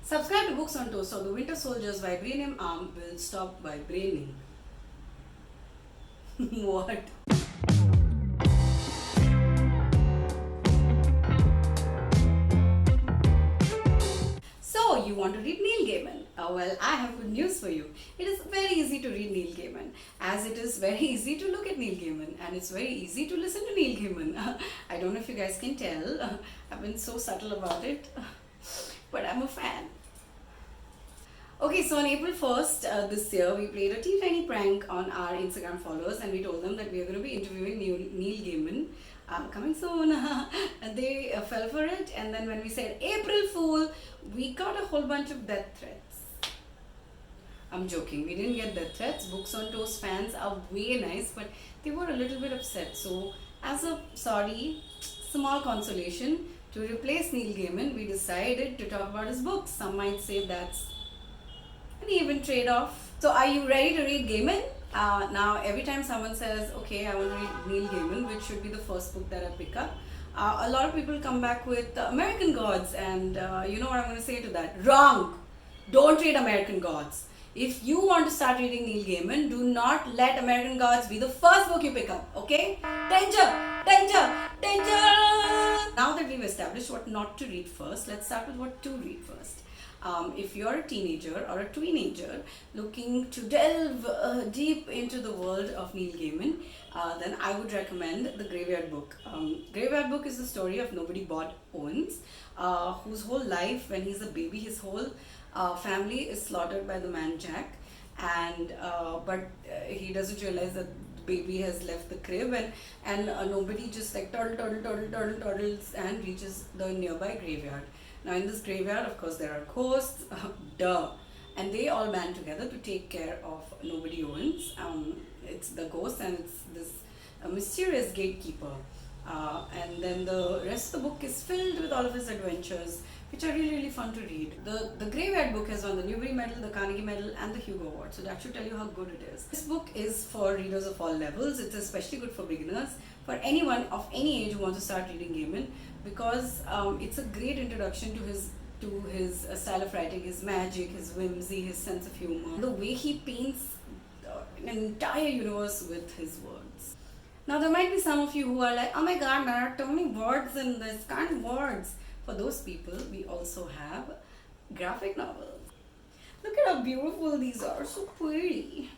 Subscribe to Books on Toast or the Winter Soldier's vibranium arm will stop vibrating. What? So, you want to read Neil Gaiman? Well, I have good news for you. It is very easy to read Neil Gaiman, as it is very easy to look at Neil Gaiman, and it's very easy to listen to Neil Gaiman. I don't know if you guys can tell, I've been so subtle about it, but I'm a fan. Okay, so on April 1st this year, we played a teeny prank on our Instagram followers and we told them that we are going to be interviewing Neil Gaiman. Coming soon. And they fell for it, and then when we said April Fool, we got a whole bunch of death threats. I'm joking, we didn't get death threats. Books on Toast fans are way nice, but they were a little bit upset. So, as a small consolation, to replace Neil Gaiman, we decided to talk about his books. Some might say that's an even trade-off. So are you ready to read Gaiman? Now every time someone says, okay, I want to read Neil Gaiman, which should be the first book that I pick up, a lot of people come back with American Gods, and you know what I'm going to say to that? Wrong! Don't read American Gods. If you want to start reading Neil Gaiman, do not let American Gods be the first book you pick up, okay? Danger! Danger! Danger! Now that we've established what not to read first, let's start with what to read first. If you're a teenager or a tweenager looking to delve deep into the world of Neil Gaiman, then I would recommend The Graveyard Book. Graveyard Book is the story of nobody bought Omens, whose whole life, when he's a baby, his whole family is slaughtered by the man Jack, and but he doesn't realize that the baby has left the crib, and nobody just like toddles and reaches the nearby graveyard. Now in this graveyard, of course, there are ghosts, duh, and they all band together to take care of nobody Owens. It's the ghost and it's this mysterious gatekeeper. And then the rest of the book is filled with all of his adventures, which are really fun to read. The Graveyard Book has won the Newbery Medal, the Carnegie Medal, and the Hugo Award, so that should tell you how good it is. This book is for readers of all levels. It's especially good for beginners, for anyone of any age who wants to start reading Gaiman, because it's a great introduction to his style of writing, his magic, his whimsy, his sense of humor, the way he paints an entire universe with his words. Now there might be some of you who are like, oh my god, there are too many words in this, can't words. For those people, we also have graphic novels. Look at how beautiful these are, so pretty.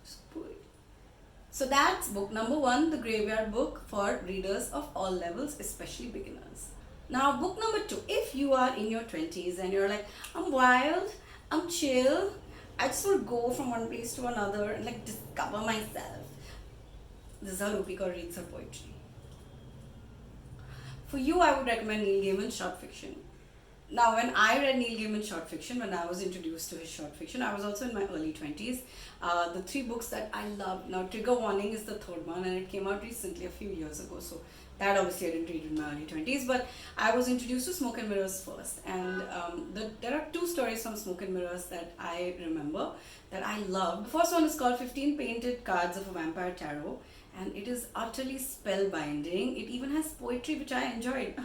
So pretty. So that's book number 1, The Graveyard Book, for readers of all levels, especially beginners. Now book number 2, if you are in your 20s and you're like, I'm wild, I'm chill, I just want to go from one place to another and like discover myself. This is how Rupika reads her poetry. For you, I would recommend Neil Gaiman's short fiction. Now, when I read Neil Gaiman's short fiction, when I was introduced to his short fiction, I was also in my early 20s. The 3 books that I loved, now Trigger Warning is the 3rd one, and it came out recently, a few years ago, so that obviously I didn't read in my early 20s, but I was introduced to Smoke and Mirrors first, and there are 2 stories from Smoke and Mirrors that I remember that I loved. The first one is called 15 Painted Cards of a Vampire Tarot, and it is utterly spellbinding. It even has poetry, which I enjoyed.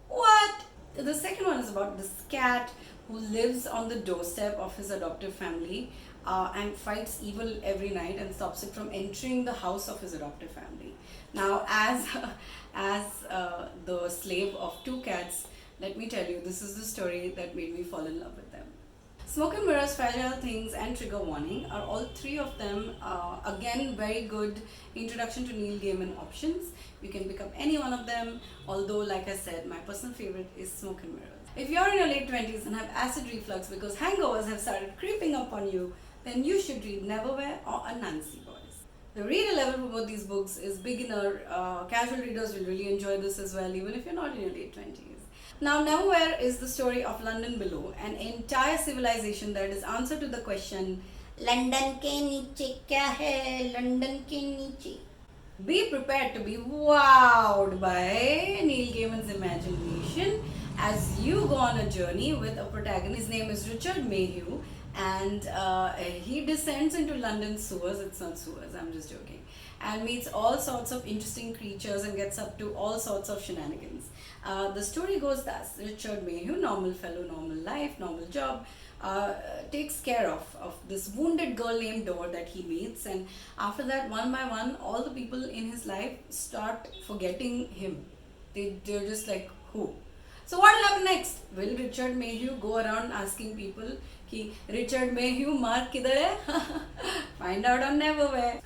What? The second one is about this cat who lives on the doorstep of his adoptive family and fights evil every night and stops it from entering the house of his adoptive family. Now, as the slave of 2 cats, let me tell you, this is the story that made me fall in love with them. Smoke and Mirrors, Fragile Things, and Trigger Warning are all 3 of them, again, very good introduction to Neil Gaiman options. You can pick up any one of them, although, like I said, my personal favorite is Smoke and Mirrors. If you're in your late 20s and have acid reflux because hangovers have started creeping up on you, then you should read Neverwhere or Anansi Boys. The reader level for both these books is beginner. Casual readers will really enjoy this as well, even if you're not in your late 20s. Now, Neverwhere is the story of London below, an entire civilization that is answer to the question, London ke niche kya hai? London ke niche. Be prepared to be wowed by Neil Gaiman's imagination as you go on a journey with a protagonist. His name is Richard Mayhew, and he descends into London sewers. It's not sewers, I'm just joking. And meets all sorts of interesting creatures and gets up to all sorts of shenanigans. The story goes thus: Richard Mayhew, normal fellow, normal life, normal job, takes care of this wounded girl named Dor that he meets, and after that, one by one, all the people in his life start forgetting him. They're just like, who? So what will happen next? Will Richard Mayhew go around asking people कि Richard Mayhew mark किधर है? Find out on Neverwhere.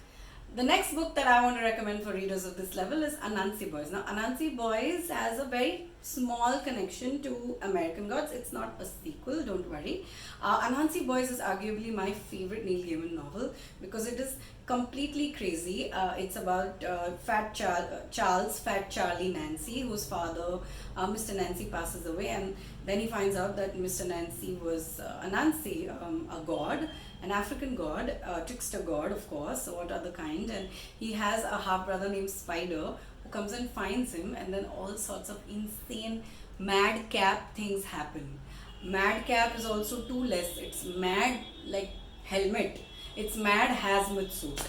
The next book that I want to recommend for readers of this level is Anansi Boys. Now, Anansi Boys has a very small connection to American Gods. It's not a sequel, don't worry. Anansi Boys is arguably my favorite Neil Gaiman novel because it is completely crazy. It's about Charles, Fat Charlie Nancy, whose father, Mr. Nancy, passes away, and then he finds out that Mr. Nancy was Anansi, a god, an African god, a trickster god, of course, what other kind, and he has a half brother named Spider who comes and finds him, and then all sorts of insane madcap things happen. Madcap is also too less. It's mad like helmet. It's mad hazmat suit.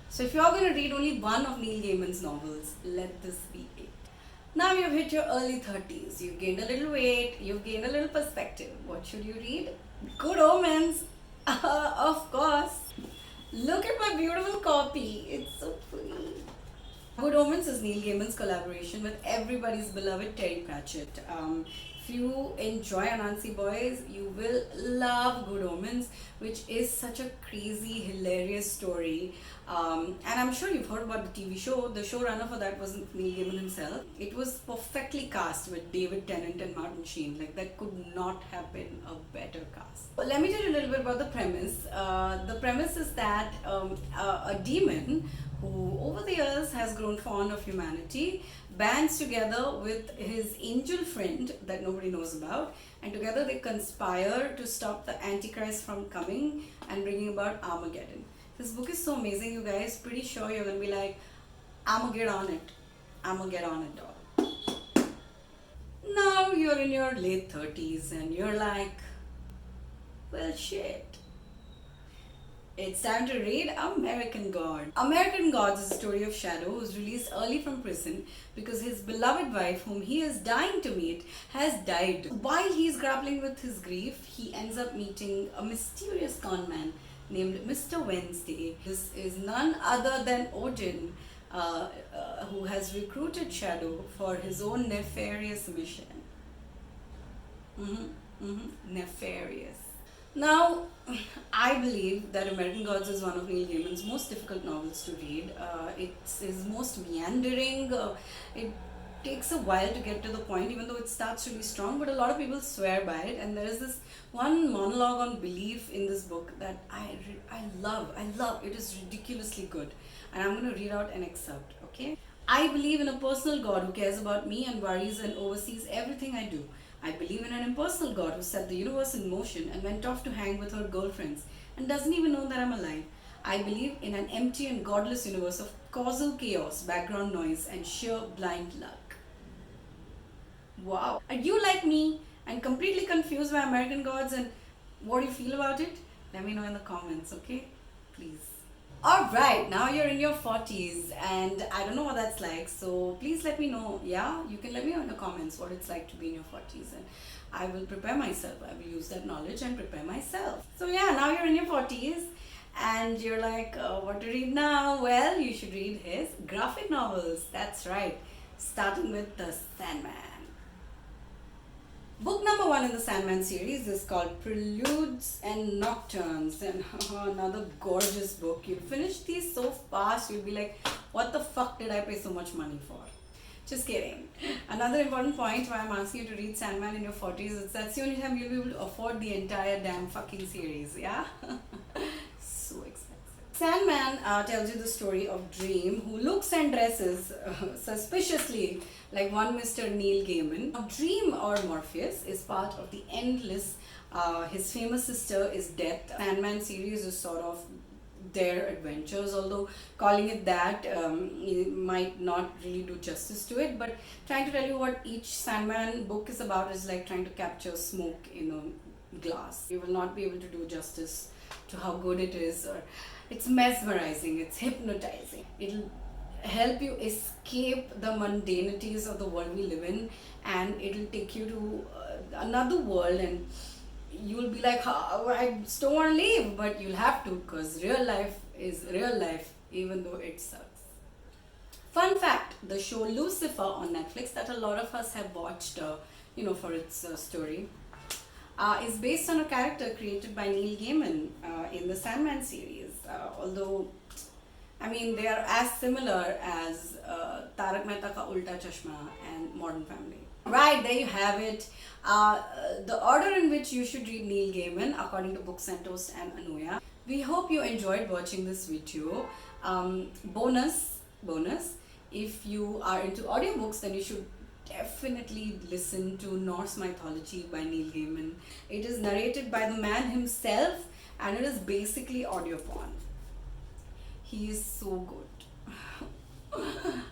So if you're going to read only one of Neil Gaiman's novels, let this be it. Now you've hit your early 30s, you've gained a little weight, you've gained a little perspective. What should you read? Good Omens. Of course. Look at my beautiful copy. It's so pretty. Good Omens is Neil Gaiman's collaboration with everybody's beloved Terry Pratchett. If you enjoy Anansi Boys, you will love Good Omens, which is such a crazy, hilarious story. And I'm sure you've heard about the TV show. The showrunner for that was Neil Gaiman himself. It was perfectly cast with David Tennant and Martin Sheen. Like, that could not have been a better cast. Well, let me tell you a little bit about the premise. The premise is that a demon who over the years has grown fond of humanity bands together with his angel friend that nobody knows about, and together they conspire to stop the Antichrist from coming and bringing about Armageddon. This book is so amazing, you guys. Pretty sure you're gonna be like, I'ma get on it. I'ma get on it, dog. Now you're in your late 30s and you're like, well, shit. It's time to read American God. American Gods is a story of Shadow, who's released early from prison because his beloved wife, whom he is dying to meet, has died. While he's grappling with his grief, he ends up meeting a mysterious conman named Mr. Wednesday. This is none other than Odin, who has recruited Shadow for his own nefarious mission. Nefarious. Now, I believe that American Gods is one of Neil Gaiman's most difficult novels to read. It's his most meandering. It takes a while to get to the point, even though it starts really strong, but a lot of people swear by it. And there is this one monologue on belief in this book that I love. It is ridiculously good. And I'm going to read out an excerpt, okay? I believe in a personal God who cares about me and worries and oversees everything I do. I believe in an impersonal God who set the universe in motion and went off to hang with her girlfriends and doesn't even know that I'm alive. I believe in an empty and godless universe of causal chaos, background noise, and sheer blind luck. Wow. Are you like me and completely confused by American Gods, and what do you feel about it? Let me know in the comments, okay? Please. Alright, now you're in your 40s and I don't know what that's like, so please let me know. Yeah, you can let me know in the comments what it's like to be in your 40s, and I will prepare myself. I will use that knowledge and prepare myself. So yeah, now you're in your 40s and you're like, what to read now? Well, you should read his graphic novels. That's right, starting with The Sandman. Book number 1 in the Sandman series is called Preludes and Nocturnes, and another gorgeous book. You'll finish these so fast, you'll be like, what the fuck did I pay so much money for? Just kidding. Another important point why I'm asking you to read Sandman in your 40s is that's the only time you'll be able to afford the entire damn fucking series, yeah? So expensive. Sandman tells you the story of Dream, who looks and dresses suspiciously like one Mr. Neil Gaiman. Now, Dream, or Morpheus, is part of the Endless. His famous sister is Death. Sandman series is sort of their adventures, although calling it that might not really do justice to it, but trying to tell you what each Sandman book is about is like trying to capture smoke in a glass. You will not be able to do justice to how good it is, or it's mesmerizing, it's hypnotizing. help you escape the mundanities of the world we live in, and it'll take you to another world, and you'll be like, "Huh, I just don't want to leave," but you'll have to, because real life is real life, even though it sucks. Fun fact, the show Lucifer on Netflix, that a lot of us have watched, for its story, is based on a character created by Neil Gaiman in the Sandman series. Although, I mean, they are as similar as Tarak Mehta Ka Ulta Chashma and Modern Family. Right, there you have it. The order in which you should read Neil Gaiman according to Books and Toast and Anuya. We hope you enjoyed watching this video. Bonus, if you are into audiobooks, then you should definitely listen to Norse Mythology by Neil Gaiman. It is narrated by the man himself, and it is basically audio porn. He is so good.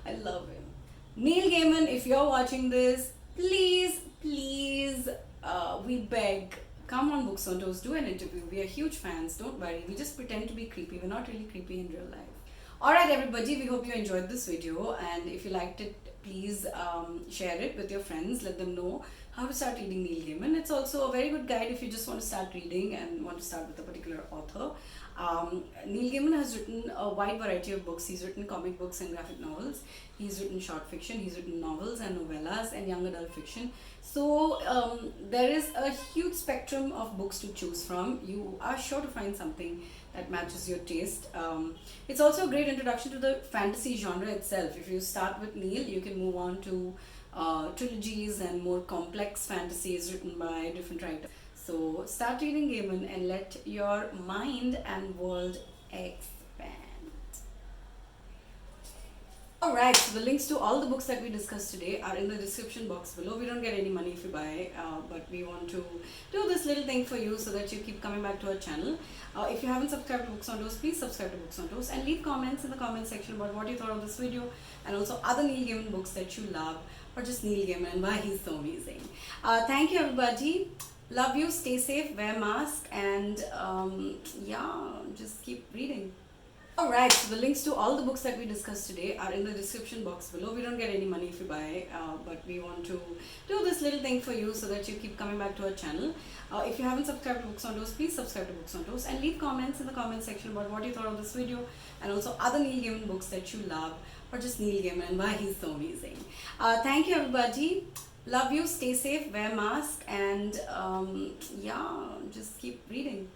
I love him. Neil Gaiman, if you're watching this, please, we beg, come on Books on Toast, do an interview. We are huge fans, don't worry. We just pretend to be creepy. We're not really creepy in real life. Alright everybody, we hope you enjoyed this video, and if you liked it, please share it with your friends. Let them know how to start reading Neil Gaiman. It's also a very good guide if you just want to start reading and want to start with a particular author. Neil Gaiman has written a wide variety of books. He's written comic books and graphic novels. He's written short fiction. He's written novels and novellas and young adult fiction. So there is a huge spectrum of books to choose from. You are sure to find something that matches your taste. It's also a great introduction to the fantasy genre itself. If you start with Neil, you can move on to trilogies and more complex fantasies written by different writers. So start reading Gaiman and let your mind and world expand. Alright, so the links to all the books that we discussed today are in the description box below. We don't get any money if you buy, but we want to do this little thing for you so that you keep coming back to our channel. If you haven't subscribed to Books on Toast, please subscribe to Books on Toast and leave comments in the comment section about what you thought of this video, and also other Neil Gaiman books that you love, or just Neil Gaiman and why he's so amazing. Thank you everybody. Love you, stay safe, wear mask, and just keep reading. Alright, so the links to all the books that we discussed today are in the description box below. We don't get any money if you buy, but we want to do this little thing for you so that you keep coming back to our channel. If you haven't subscribed to Books on Toast, please subscribe to Books on Toast and leave comments in the comment section about what you thought of this video, and also other Neil Gaiman books that you love, or just Neil Gaiman and why he's so amazing. Thank you everybody. Love you, stay safe, wear mask, and just keep reading.